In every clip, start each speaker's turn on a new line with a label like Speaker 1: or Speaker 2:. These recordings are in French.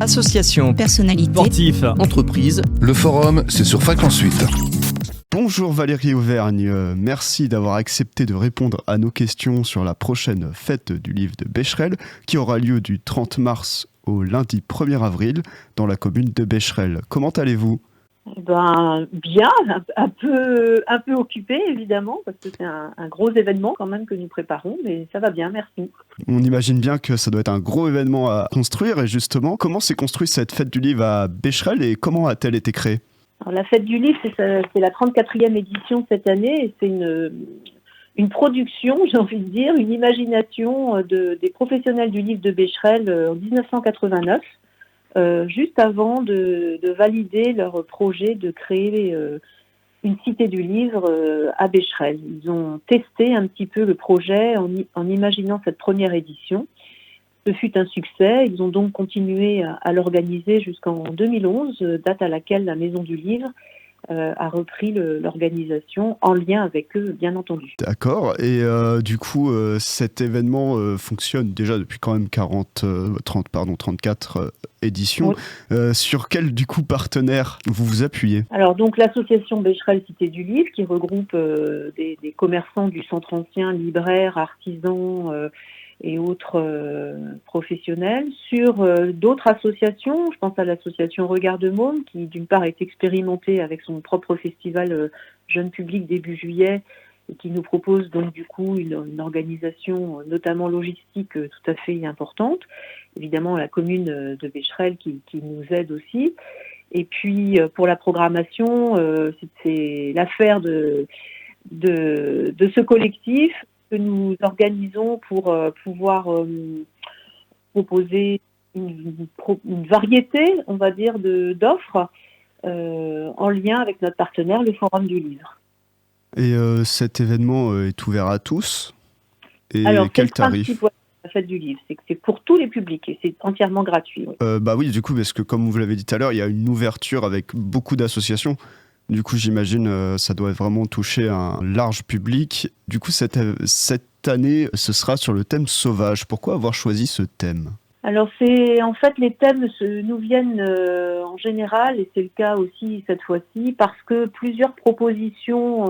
Speaker 1: Association,
Speaker 2: personnalité,
Speaker 1: sportif, entreprise.
Speaker 3: Le forum, c'est sur Fac Ensuite.
Speaker 4: Bonjour Valérie Auvergne, merci d'avoir accepté de répondre à nos questions sur la prochaine fête du livre de Becherel qui aura lieu du 30 mars au lundi 1er avril dans la commune de Becherel. Comment allez-vous ?
Speaker 5: Bien, un peu occupé évidemment, parce que c'est un gros événement quand même que nous préparons, mais ça va bien, merci.
Speaker 4: On imagine bien que ça doit être un gros événement à construire, et justement, comment s'est construite cette fête du livre à Becherel et comment a-t-elle été créée ?
Speaker 5: Alors, la fête du livre, c'est la 34e édition cette année, et c'est une production, j'ai envie de dire, une imagination des professionnels du livre de Becherel en 1989. Juste avant de valider leur projet de créer une cité du livre à Becherel. Ils ont testé un petit peu le projet en imaginant cette première édition. Ce fut un succès. Ils ont donc continué à l'organiser jusqu'en 2011, date à laquelle la Maison du Livre a repris l'organisation en lien avec eux, bien entendu.
Speaker 4: D'accord, et du coup, cet événement fonctionne déjà depuis quand même 34 éditions. Oui. Sur quel, du coup, partenaire vous vous appuyez ?
Speaker 5: Alors, donc, l'association Becherel Cité du Livre, qui regroupe des commerçants du centre ancien, libraires, artisans et autres professionnels, sur d'autres associations. Je pense à l'association Regard de Môme, qui d'une part est expérimentée avec son propre festival Jeune Public début juillet, et qui nous propose donc du coup une organisation notamment logistique tout à fait importante. Évidemment la commune de Becherel qui nous aide aussi. Et puis pour la programmation, c'est l'affaire de ce collectif que nous organisons pour pouvoir proposer une variété, on va dire, d'offres en lien avec notre partenaire, le Forum du Livre.
Speaker 4: Et cet événement est ouvert à tous ? Et
Speaker 5: alors,
Speaker 4: quel tarif ?
Speaker 5: La fête du livre, c'est que c'est pour tous les publics et c'est entièrement gratuit. Oui.
Speaker 4: Oui, du coup, parce que comme vous l'avez dit tout à l'heure, il y a une ouverture avec beaucoup d'associations. Du coup, j'imagine ça doit vraiment toucher un large public. Du coup, cette année, ce sera sur le thème sauvage. Pourquoi avoir choisi ce thème ?
Speaker 5: Alors, en fait, les thèmes nous viennent en général, et c'est le cas aussi cette fois-ci, parce que plusieurs propositions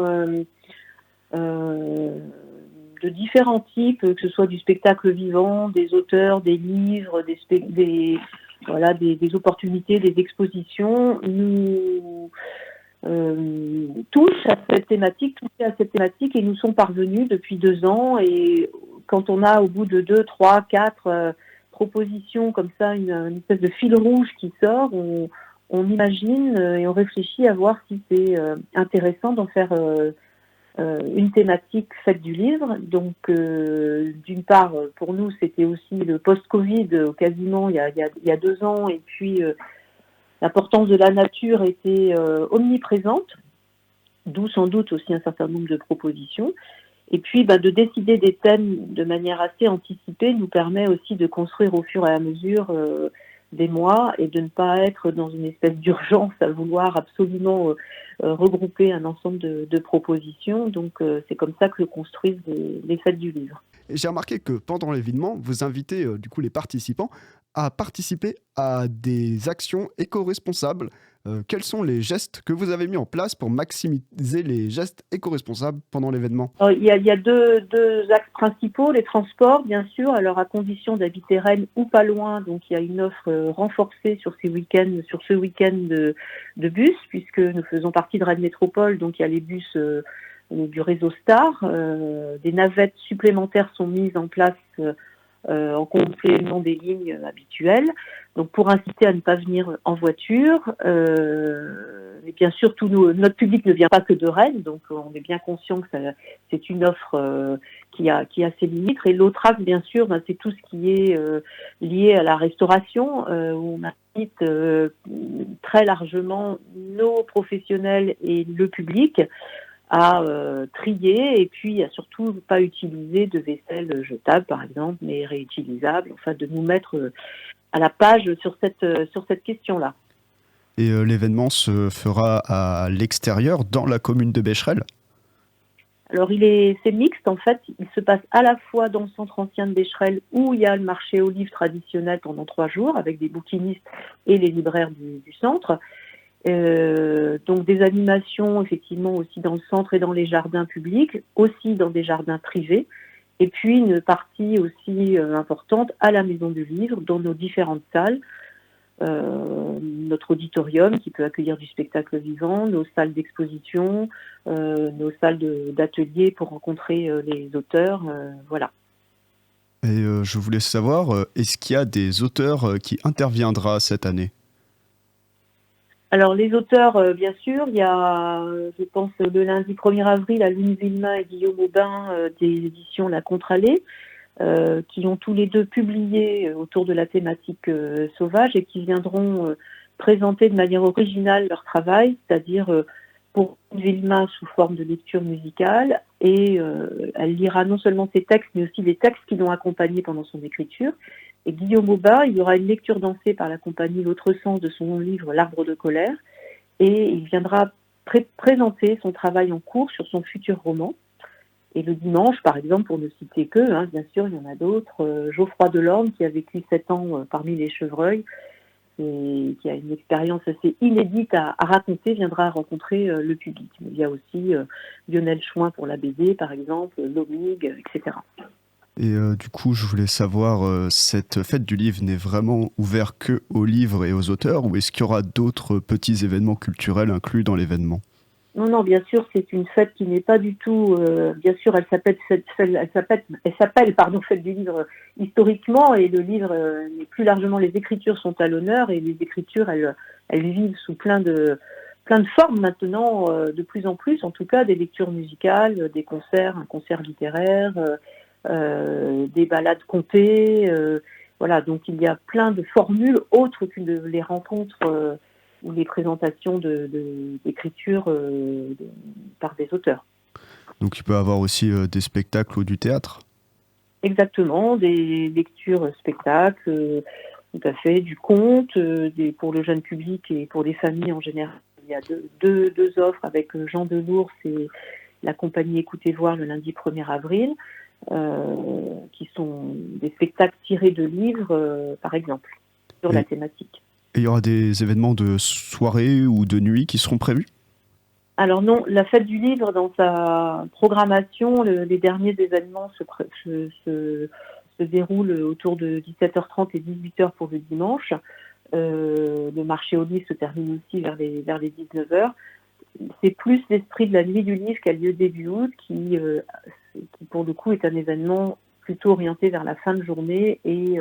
Speaker 5: de différents types, que ce soit du spectacle vivant, des auteurs, des livres, des opportunités, des expositions, nous touchent à cette thématique et nous sont parvenus depuis 2 ans. Et quand on a au bout de 2, 3, 4 propositions comme ça, une espèce de fil rouge qui sort, on imagine et on réfléchit à voir si c'est intéressant d'en faire une thématique fête du livre. Donc, d'une part, pour nous, c'était aussi le post-Covid, quasiment il y a 2 ans, et puis l'importance de la nature était omniprésente, d'où sans doute aussi un certain nombre de propositions. Et puis, de décider des thèmes de manière assez anticipée nous permet aussi de construire au fur et à mesure des mois et de ne pas être dans une espèce d'urgence à vouloir absolument regrouper un ensemble de propositions. Donc, c'est comme ça que se construisent les fêtes du livre.
Speaker 4: Et j'ai remarqué que pendant l'événement, vous invitez du coup les participants à participer à des actions éco-responsables. Quels sont les gestes que vous avez mis en place pour maximiser les gestes éco-responsables pendant l'événement ?
Speaker 5: Il y a deux axes principaux, les transports bien sûr, alors à condition d'habiter Rennes ou pas loin, donc il y a une offre renforcée sur ce week-end de bus, puisque nous faisons partie de Rennes Métropole, donc il y a les bus du réseau Star. Des navettes supplémentaires sont mises en place en complément des lignes habituelles, donc pour inciter à ne pas venir en voiture. Et bien sûr, notre public ne vient pas que de Rennes, donc on est bien conscient que c'est une offre qui a ses limites. Et l'autre axe, bien sûr, c'est tout ce qui est lié à la restauration, où on invite très largement nos professionnels et le public à trier, et puis à surtout pas utiliser de vaisselle jetable par exemple, mais réutilisable, enfin de nous mettre à la page sur cette question-là.
Speaker 4: Et l'événement se fera à l'extérieur, dans la commune de Becherel ?
Speaker 5: Alors c'est mixte en fait, il se passe à la fois dans le centre ancien de Becherel où il y a le marché aux livres traditionnel pendant 3 jours avec des bouquinistes et les libraires du centre. Donc des animations effectivement aussi dans le centre et dans les jardins publics, aussi dans des jardins privés, et puis une partie aussi importante à la Maison du Livre, dans nos différentes salles, notre auditorium qui peut accueillir du spectacle vivant, nos salles d'exposition, nos salles d'atelier pour rencontrer les auteurs, voilà.
Speaker 4: Et je voulais savoir, est-ce qu'il y a des auteurs qui interviendra cette année ?
Speaker 5: Alors les auteurs, bien sûr, il y a, je pense, le lundi 1er avril, à Louis Villemain et Guillaume Aubin des éditions La Contre-Allée, qui ont tous les deux publié autour de la thématique sauvage et qui viendront présenter de manière originale leur travail, c'est-à-dire pour Villemain sous forme de lecture musicale, et elle lira non seulement ses textes, mais aussi les textes qui l'ont accompagné pendant son écriture. Et Guillaume Aubin, il y aura une lecture dansée par la compagnie L'Autre Sens de son livre L'Arbre de colère, et il viendra présenter son travail en cours sur son futur roman. Et le dimanche, par exemple, pour ne citer que, bien sûr, il y en a d'autres, Geoffroy Delorme, qui a vécu 7 ans parmi les chevreuils, et qui a une expérience assez inédite à raconter, viendra rencontrer le public. Mais il y a aussi Lionel Chouin pour la BD, par exemple, Lomig, etc.
Speaker 4: Et du coup, je voulais savoir, cette fête du livre n'est vraiment ouverte que aux livres et aux auteurs, ou est-ce qu'il y aura d'autres petits événements culturels inclus dans l'événement ?
Speaker 5: Non, bien sûr, c'est une fête qui n'est pas du tout... bien sûr, elle s'appelle Fête du livre historiquement, et le livre, plus largement, les écritures sont à l'honneur, et les écritures, elles vivent sous plein de formes maintenant, de plus en plus, en tout cas, des lectures musicales, des concerts, un concert littéraire... des balades contées, voilà, donc il y a plein de formules autres que les rencontres ou les présentations d'écriture par des auteurs. Donc
Speaker 4: il peut y avoir aussi des spectacles ou du théâtre ?
Speaker 5: Exactement, des lectures, spectacles, tout à fait, du conte, pour le jeune public et pour les familles en général. Il y a deux offres avec Jean Delours et la compagnie Écoutez Voir le lundi 1er avril. Qui sont des spectacles tirés de livres, par exemple, sur la thématique.
Speaker 4: Et il y aura des événements de soirée ou de nuit qui seront prévus ?
Speaker 5: Alors non, la fête du livre, dans sa programmation, les derniers événements se déroulent autour de 17h30 et 18h pour le dimanche. Le marché aux livres se termine aussi vers les 19h. C'est plus l'esprit de la nuit du livre qui a lieu début août, qui pour le coup est un événement plutôt orienté vers la fin de journée et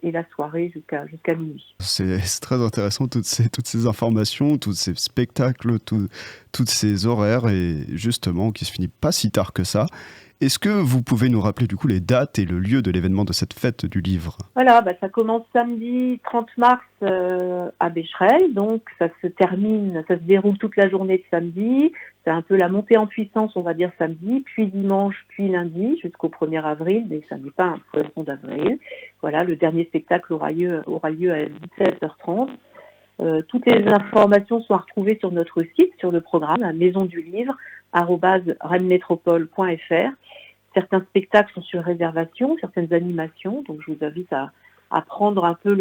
Speaker 5: la soirée jusqu'à minuit.
Speaker 4: C'est très intéressant, toutes ces informations, tous ces spectacles, tous ces horaires, et justement qui se finit pas si tard que ça. Est-ce que vous pouvez nous rappeler du coup les dates et le lieu de l'événement de cette fête du livre ?
Speaker 5: Voilà, ça commence samedi 30 mars à Becherel, donc ça se déroule toute la journée de samedi. C'est un peu la montée en puissance, on va dire samedi, puis dimanche, puis lundi, jusqu'au 1er avril, mais ça n'est pas un poisson d'avril. Voilà, le dernier spectacle aura lieu à 17h30. Toutes les informations sont à retrouver sur notre site, sur le programme, la maison du livre, @rennesmetropole.fr. Certains spectacles sont sur réservation, certaines animations, donc je vous invite à prendre un peu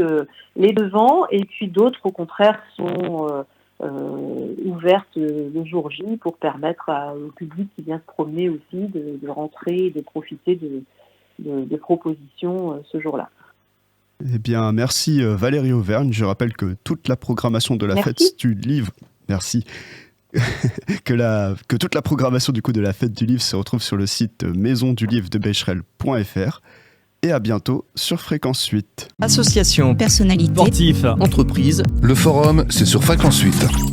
Speaker 5: les devants, et puis d'autres, au contraire, sont ouvertes le jour J pour permettre au public qui vient se promener aussi de rentrer et de profiter de propositions ce jour-là.
Speaker 4: Eh bien, merci Valérie Auvergne. Je rappelle que toute la programmation de la fête du livre... Merci. que toute la programmation du coup de la fête du livre se retrouve sur le site maisondulivredebecherel.fr. Et à bientôt sur Fréquence 8.
Speaker 1: Association,
Speaker 2: personnalité,
Speaker 1: sportif, entreprise.
Speaker 3: Le forum, c'est sur Fréquence 8.